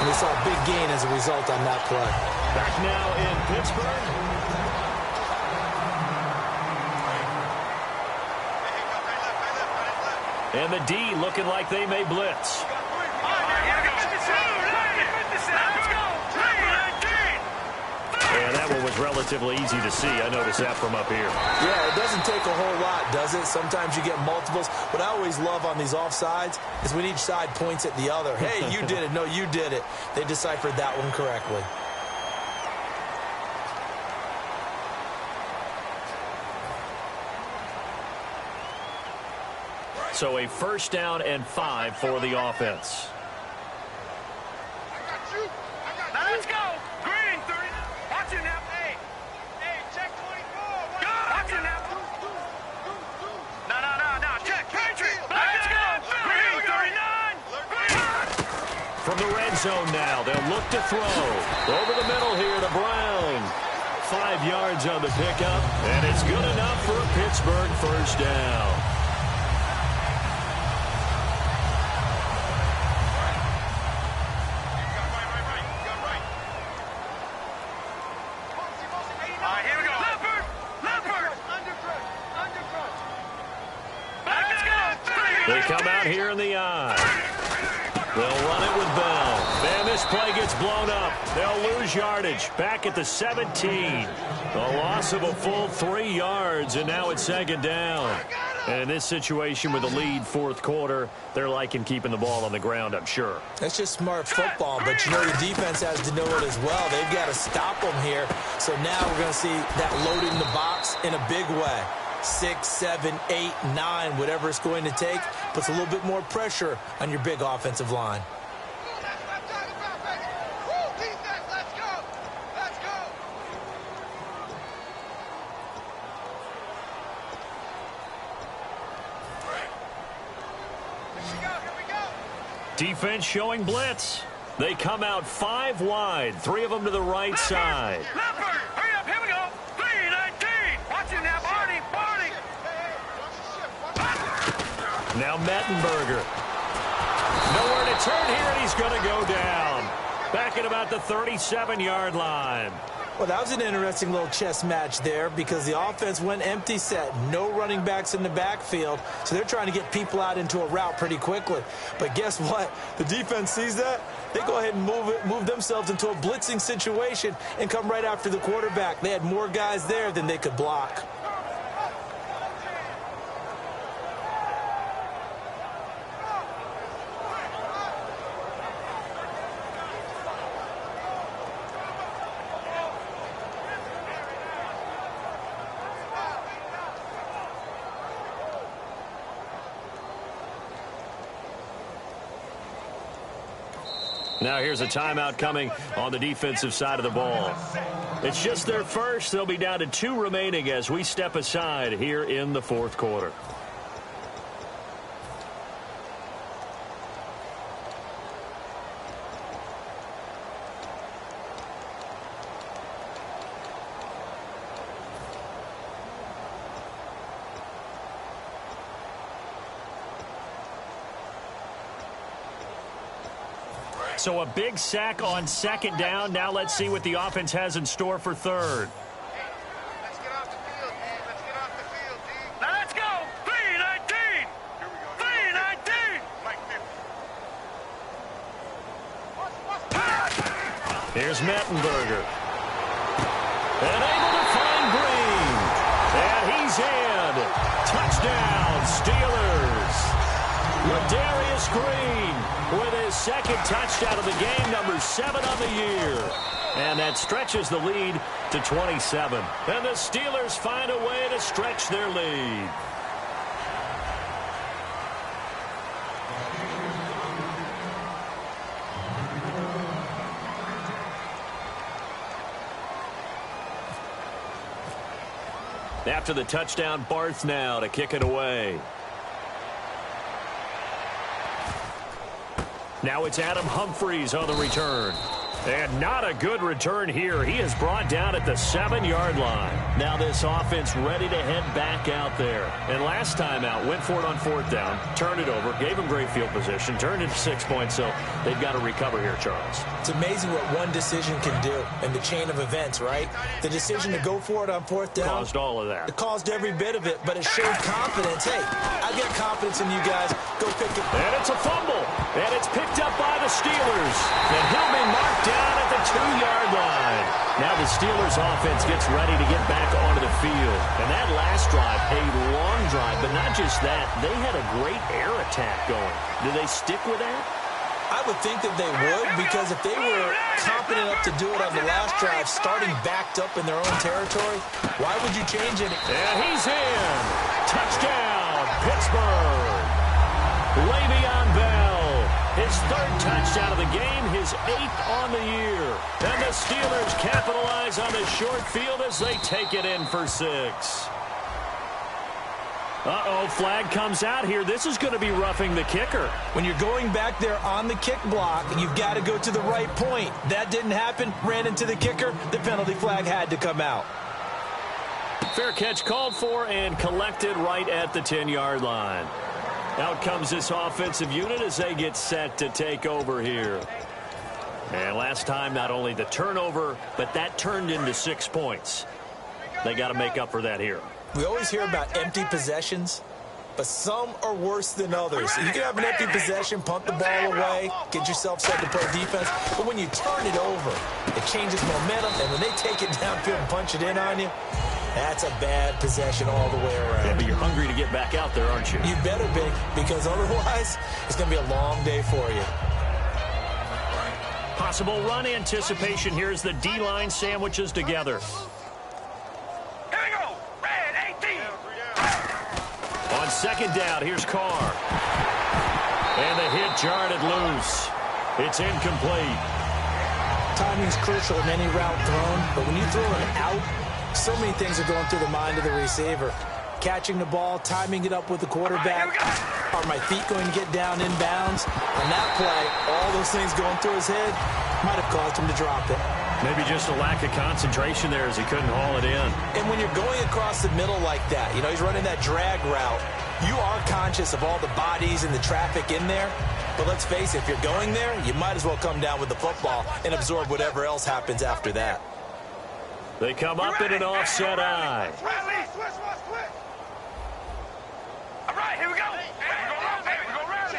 And we saw a big gain as a result on that play. Back now in Pittsburgh. And the D looking like they may blitz. And that one was relatively easy to see. I noticed that from up here. Yeah, it doesn't take a whole lot, does it? Sometimes you get multiples. What I always love on these offsides is when each side points at the other. Hey, you did it. No, you did it. They deciphered that one correctly. So a first down and 5 for the offense. Now let's go. Green, 30. Watch it now. Hey, check 24. Watch it now. No. Check. Patriot. Let's go. Green, 39. From the red zone now, they'll look to throw. Over the middle here to Brown. 5 yards on the pickup, and it's good enough for a Pittsburgh first down. They come out here in the eye. They'll run it with Bell. And this play gets blown up. They'll lose yardage. Back at the 17. A loss of a full 3 yards, and now it's second down. And in this situation with the lead fourth quarter, they're liking keeping the ball on the ground, I'm sure. That's just smart football, but you know the defense has to know it as well. They've got to stop them here. So now we're going to see that loading the box in a big way. 6, 7, 8, 9, whatever it's going to take, puts a little bit more pressure on your big offensive line. Defense showing blitz. They come out 5 wide, 3 of them to the right side. Hurry up, here we go. 3-19. Watch it now, Barney. Now Mettenberger. Nowhere to turn here, and he's going to go down. Back at about the 37-yard line. Well, that was an interesting little chess match there because the offense went empty set. No running backs in the backfield, so they're trying to get people out into a route pretty quickly. But guess what? The defense sees that. They go ahead and move themselves into a blitzing situation and come right after the quarterback. They had more guys there than they could block. Now here's a timeout coming on the defensive side of the ball. It's just their first. They'll be down to 2 remaining as we step aside here in the fourth quarter. So a big sack on second down. Now let's see what the offense has in store for third. Let's get off the field, man. Let's get off the field, D. Now let's go. 3-19. Here we go. 3-19. Mike 50. Here's Mettenberger. And able to find Green. And he's in. Touchdown, Steelers. Ladarius Green with his second touchdown of the game, number 7 on the year. And that stretches the lead to 27. And the Steelers find a way to stretch their lead. After the touchdown, Barth now to kick it away. Now it's Adam Humphries on the return. And not a good return here. He is brought down at the 7-yard line. Now this offense ready to head back out there. And last time out, went for it on 4th down, turned it over, gave them great field position, turned it to 6 points, so they've got to recover here, Charles. It's amazing what one decision can do in the chain of events, right? The decision to go for it on 4th down. Caused all of that. It caused every bit of it, but it showed confidence. Hey, I got confidence in you guys. Go pick it. And it's a fumble. And it's picked up by the Steelers. And he'll be marked down at the 2-yard line. Now the Steelers offense gets ready to get back onto the field. And that last drive, a long drive, but not just that, they had a great air attack going. Do they stick with that? I would think that they would, because if they were confident enough to do it on the last drive, starting backed up in their own territory, why would you change it? And he's in. Touchdown, Pittsburgh. Le'Veon Bell, his 3rd touchdown of the game, his 8th on the year. And the Steelers capitalize on the short field as they take it in for 6. Uh-oh, flag comes out here. This is going to be roughing the kicker. When you're going back there on the kick block, you've got to go to the right point. That didn't happen. Ran into the kicker. The penalty flag had to come out. Fair catch called for and collected right at the 10-yard line. Out comes this offensive unit as they get set to take over here. And last time, not only the turnover, but that turned into 6 points. They got to make up for that here. We always hear about empty possessions, but some are worse than others. You can have an empty possession, punt the ball away, get yourself set to play defense, but when you turn it over, it changes momentum, and when they take it downfield and punch it in on you, that's a bad possession all the way around. Yeah, but you're hungry to get back out there, aren't you? You better be, because otherwise it's going to be a long day for you. Possible run anticipation here as the D-line sandwiches together. Here we go. Red 18. On 2nd down, here's Carr. And the hit jarred it loose. It's incomplete. Timing's crucial in any route thrown, but when you throw it out, so many things are going through the mind of the receiver. Catching the ball, timing it up with the quarterback. Are my feet going to get down inbounds? On that play, all those things going through his head might have caused him to drop it. Maybe just a lack of concentration there as he couldn't haul it in. And when you're going across the middle like that, you know, he's running that drag route, you are conscious of all the bodies and the traffic in there. But let's face it, if you're going there, you might as well come down with the football and absorb whatever else happens after that. They come up in an offset eye. Riley, switch. All right, here we go. We go round.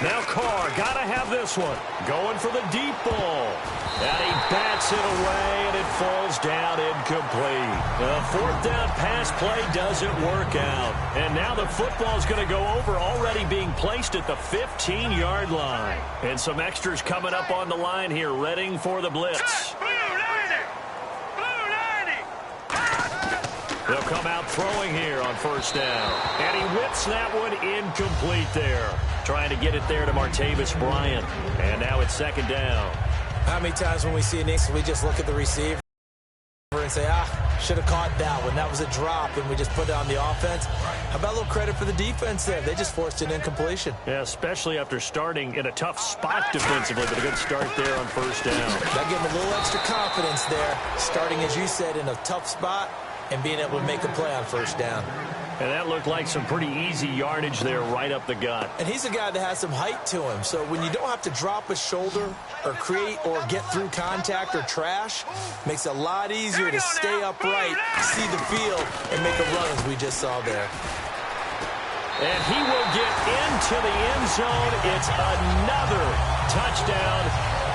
Now Carr, got to have this one. Going for the deep ball. And he bats it away, and it falls down incomplete. The 4th down pass play doesn't work out. And now the football's going to go over, already being placed at the 15-yard line. And some extras coming up on the line here, readying for the blitz. They'll come out throwing here on 1st down. And he whips that one incomplete there. Trying to get it there to Martavis Bryant. And now it's 2nd down. How many times when we see an instance, we just look at the receiver and say, should have caught that one. That was a drop, and we just put it on the offense. How about a little credit for the defense there? They just forced an incompletion. Yeah, especially after starting in a tough spot defensively, but a good start there on 1st down. That gave him a little extra confidence there, starting, as you said, in a tough spot and being able to make a play on 1st down. And that looked like some pretty easy yardage there right up the gut. And he's a guy that has some height to him. So when you don't have to drop a shoulder or create or get through contact or trash, makes it a lot easier to stay upright, see the field, and make a run as we just saw there. And he will get into the end zone. It's another touchdown.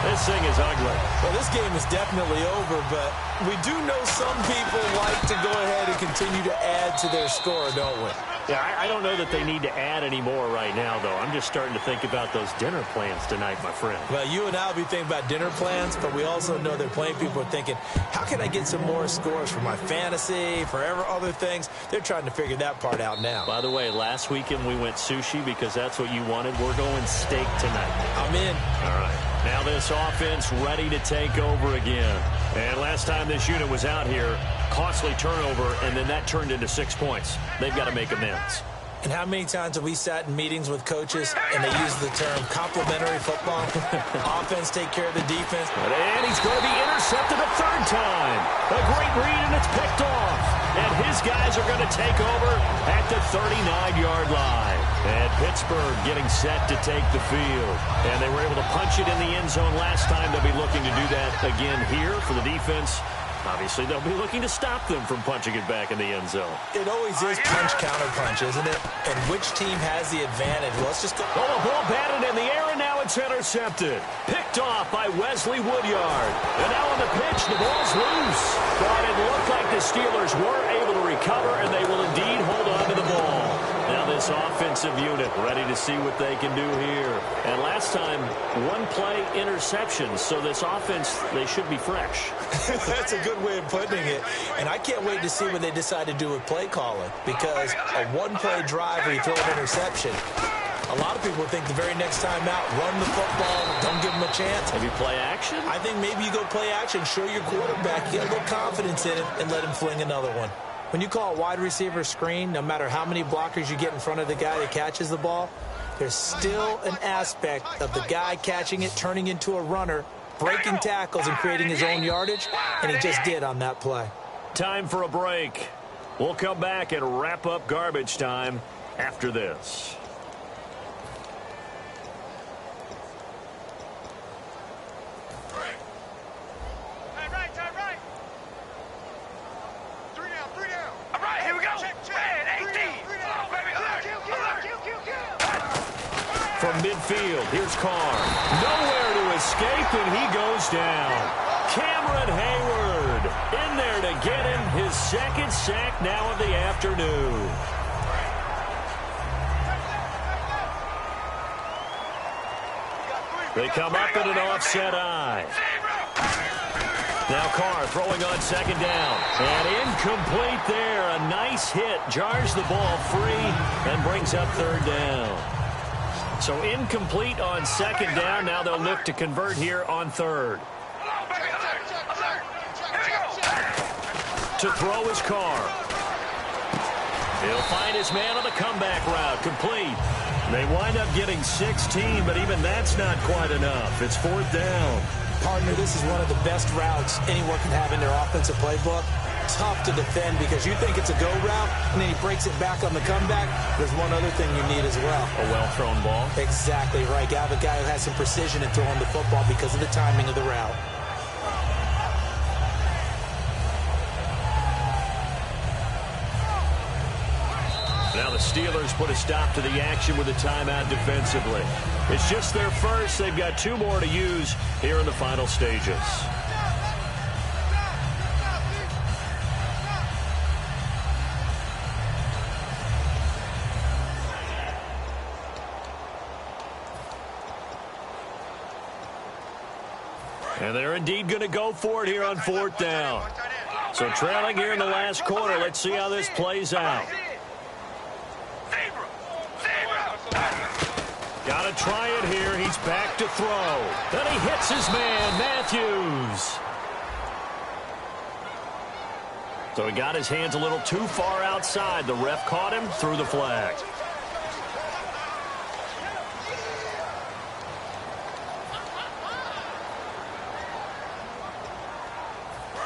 This thing is ugly. Well, this game is definitely over, but we do know some people like to go ahead and continue to add to their score, don't we? Yeah, I don't know that they need to add any more right now, though. I'm just starting to think about those dinner plans tonight, my friend. Well, you and I will be thinking about dinner plans, but we also know that plenty of people are thinking, how can I get some more scores for my fantasy, for other things? They're trying to figure that part out now. By the way, last weekend we went sushi because that's what you wanted. We're going steak tonight. I'm in. All right. Now this offense ready to take over again. And last time this unit was out here, costly turnover, and then that turned into 6 points. They've got to make amends. And how many times have we sat in meetings with coaches and they use the term complementary football? Offense take care of the defense. And he's going to be intercepted a third time. A great read, and it's picked off. And his guys are going to take over at the 39-yard line. And Pittsburgh getting set to take the field. And they were able to punch it in the end zone last time. They'll be looking to do that again here for the defense. Obviously, they'll be looking to stop them from punching it back in the end zone. It always is punch-counter-punch, isn't it? And which team has the advantage? Well, let's just go. Oh, a ball batted in the air, and now it's intercepted. Picked off by Wesley Woodyard. And now on the pitch, the ball's loose. But it looked like the Steelers were able to recover, and they will indeed hold on to the ball. Now this offensive unit ready to see what they can do here. And last time, one-play interceptions. So this offense, they should be fresh. That's a good way of putting it. And I can't wait to see what they decide to do with play calling, because a one-play drive where you throw an interception, a lot of people think the very next time out, run the football, don't give them a chance. Maybe play action? I think maybe you go play action, show your quarterback, get a little confidence in it, and let him fling another one. When you call a wide receiver screen, no matter how many blockers you get in front of the guy that catches the ball, there's still an aspect of the guy catching it, turning into a runner, breaking tackles and creating his own yardage, and he just did on that play. Time for a break. We'll come back and wrap up garbage time after this. From midfield, here's Carr. Nowhere to escape, and he goes down. Cameron Hayward in there to get him his second sack now of the afternoon. They come up in an offset eye. Now Carr throwing on second down. And incomplete there. A nice hit. Jars the ball free and brings up third down. So incomplete on second down. Now they'll look to convert here on third. To throw is Carr. He'll find his man on the comeback route. Complete. They wind up getting 16, but even that's not quite enough. It's fourth down. Partner, this is one of the best routes anyone can have in their offensive playbook. Tough to defend because you think it's a go route, and then he breaks it back on the comeback. There's one other thing you need as well. A well-thrown ball. Exactly right. You have a guy who has some precision in throwing the football because of the timing of the route. Now the Steelers put a stop to the action with a timeout defensively. It's just their first. They've got two more to use here in the final stages. And they're indeed going to go for it here on fourth down. So trailing here in the last quarter. Let's see how this plays out. Got to try it here. He's back to throw. Then he hits his man, Matthews. So he got his hands a little too far outside. The ref caught him, threw the flag.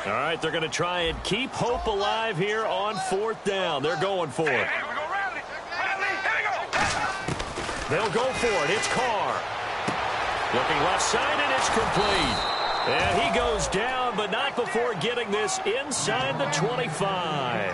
All right, they're going to try and keep hope alive here on fourth down. They're going for it. They'll go for it. It's Carr. Looking left side, and it's complete. And he goes down, but not before getting this inside the 25.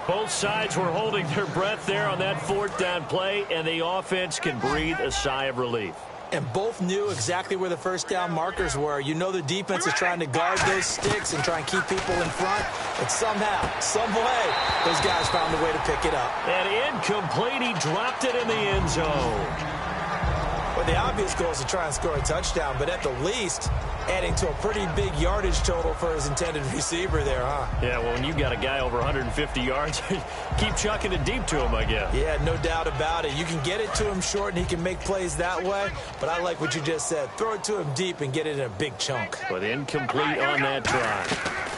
Both sides were holding their breath there on that fourth down play, and the offense can breathe a sigh of relief. And both knew exactly where the first down markers were. You know the defense is trying to guard those sticks and try and keep people in front. But somehow, some way, those guys found a way to pick it up. And incomplete. He dropped it in the end zone. Well, the obvious goal is to try and score a touchdown, but at the least, adding to a pretty big yardage total for his intended receiver there, huh? Yeah, well, when you've got a guy over 150 yards, keep chucking it deep to him, I guess. Yeah, no doubt about it. You can get it to him short, and he can make plays that way, but I like what you just said. Throw it to him deep and get it in a big chunk. With incomplete on that try.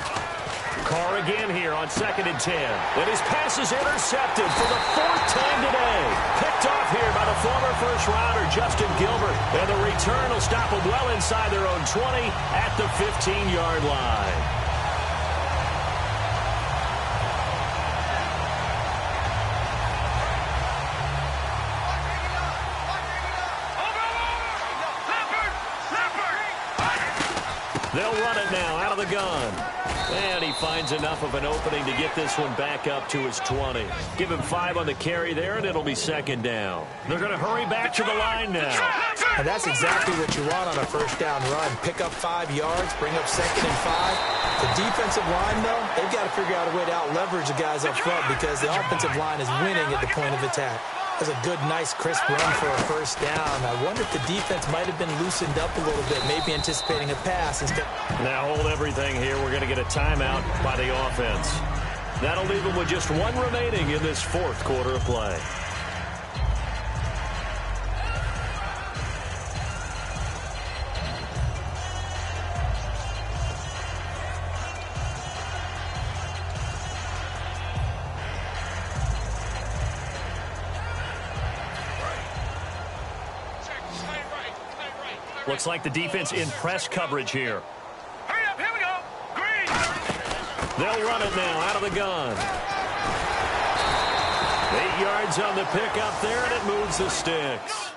Carr again here on 2nd and 10. And his pass is intercepted for the 4th time today. Picked off here by the former first-rounder Justin Gilbert. And the return will stop them well inside their own 20 at the 15-yard line. They'll run it now out of the gun. And he finds enough of an opening to get this one back up to his 20. Give him 5 on the carry there, and it'll be 2nd down. They're going to hurry back to the line now. And that's exactly what you want on a first down run. Pick up 5 yards, bring up 2nd and 5. The defensive line, though, they've got to figure out a way to out-leverage the guys up front because the offensive line is winning at the point of attack. That was a good, nice, crisp run for a first down. I wonder if the defense might have been loosened up a little bit, maybe anticipating a pass instead. Now hold everything here. We're going to get a timeout by the offense. That'll leave them with just 1 remaining in this 4th quarter of play. Looks like the defense in press coverage here. Hurry up, here we go. Green. They'll run it now out of the gun. 8 yards on the pickup there, and it moves the sticks.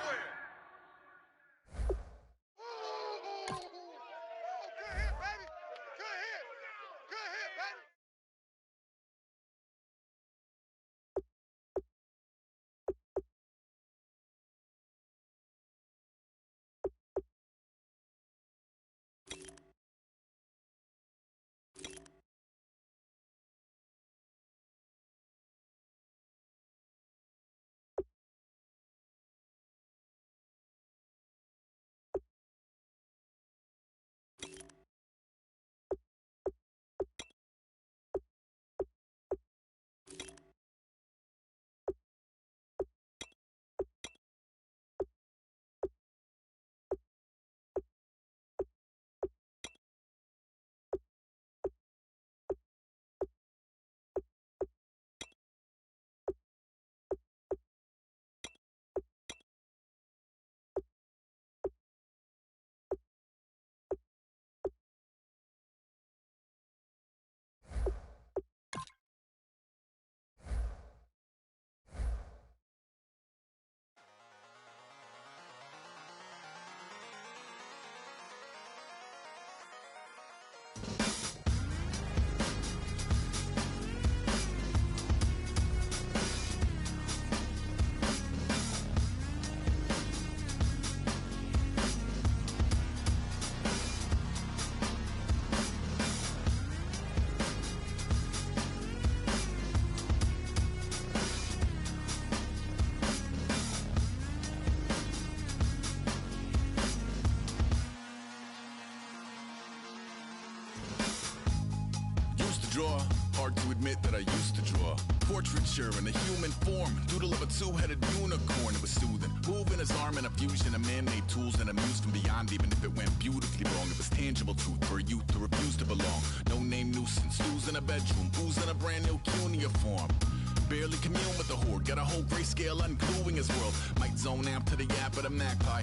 Hard to admit that I used to draw portraiture in a human form, doodle of a 2-headed unicorn. It was soothing, moving his arm in a fusion of man-made tools and a muse from beyond. Even if it went beautifully wrong, it was tangible truth for a youth to refuse to belong. No name nuisance, who's in a bedroom, who's in a brand new cuneiform. Barely commune with the horde, got a whole grayscale ungluing his world. Might zone amp to the yap of the magpie.